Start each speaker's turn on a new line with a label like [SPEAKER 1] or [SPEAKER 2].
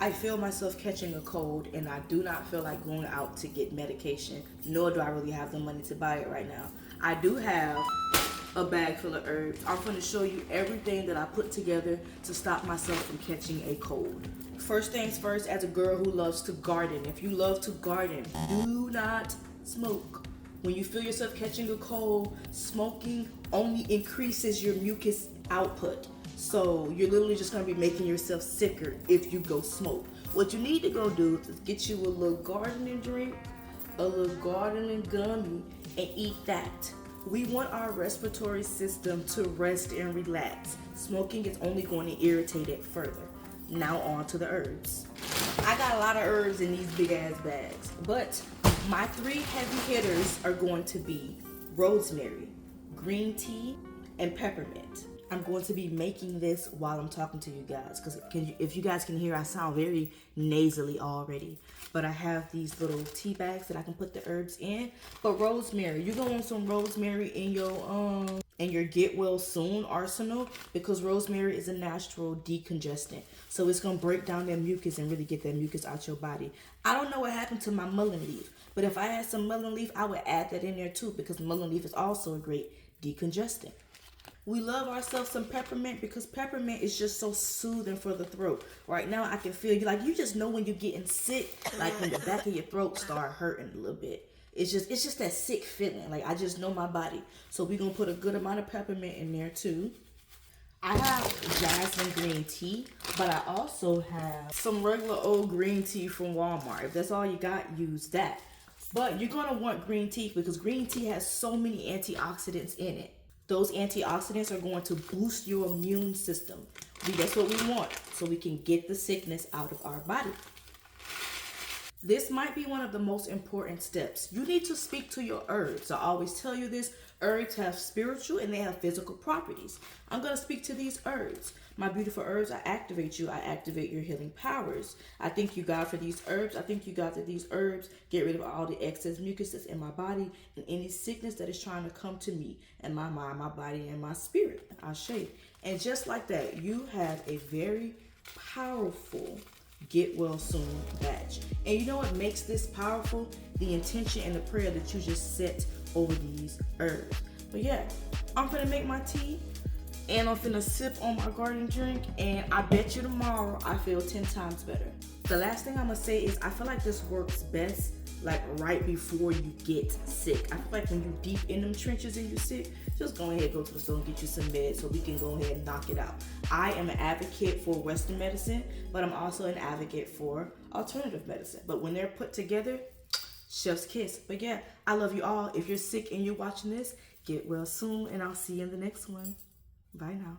[SPEAKER 1] I feel myself catching a cold and I do not feel like going out to get medication, nor do I really have the money to buy it right now. I do have a bag full of herbs. I'm going to show you everything that I put together to stop myself from catching a cold. First things first, as a girl who loves to garden, if you love to garden, do not smoke. When you feel yourself catching a cold, smoking only increases your mucus output. So you're literally just gonna be making yourself sicker if you go smoke. What you need to go do is get you a little gardening drink, a little gardening gummy, and eat that. We want our respiratory system to rest and relax. Smoking is only going to irritate it further. Now on to the herbs. I got a lot of herbs in these big ass bags, but my 3 heavy hitters are going to be rosemary, green tea, and peppermint. I'm going to be making this while I'm talking to you guys, because if you guys can hear, I sound very nasally already. But I have these little tea bags that I can put the herbs in. But rosemary, you're gonna want some rosemary in your get well soon arsenal, because rosemary is a natural decongestant. So it's gonna break down that mucus and really get that mucus out your body. I don't know what happened to my mullein leaf, but if I had some mullein leaf, I would add that in there too, because mullein leaf is also a great decongestant. We love ourselves some peppermint, because peppermint is just so soothing for the throat. Right now I can feel you, like you just know when you're getting sick, like when the back of your throat start hurting a little bit. It's just that sick feeling. Like I just know my body. So we're gonna put a good amount of peppermint in there too. I have jasmine green tea, but I also have some regular old green tea from Walmart. If that's all you got, use that. But you're gonna want green tea because green tea has so many antioxidants in it. Those antioxidants are going to boost your immune system. That's what we want, so we can get the sickness out of our body. This might be one of the most important steps. You need to speak to your herbs. I always tell you this. Herbs have spiritual and they have physical properties. I'm going to speak to these herbs. My beautiful herbs, I activate you. I activate your healing powers. I thank you, God, for these herbs. I thank you, God, that these herbs get rid of all the excess mucus that's in my body and any sickness that is trying to come to me and my mind, my body, and my spirit. Ashe. And just like that, you have a very powerful get well soon batch. And you know what makes this powerful? The intention and the prayer that you just set over these herbs. But yeah, I'm gonna make my tea and I'm finna sip on my garden drink, and I bet you tomorrow I feel 10 times better. The last thing I'm gonna say is I feel like this works best like right before you get sick. I feel like when you deep in them trenches and you're sick, just go ahead, go to the store and get you some meds so we can go ahead and knock it out. I am an advocate for Western medicine, but I'm also an advocate for alternative medicine. But when they're put together, chef's kiss. But yeah, I love you all. If you're sick and you're watching this, get well soon, and I'll see you in the next one. Bye now.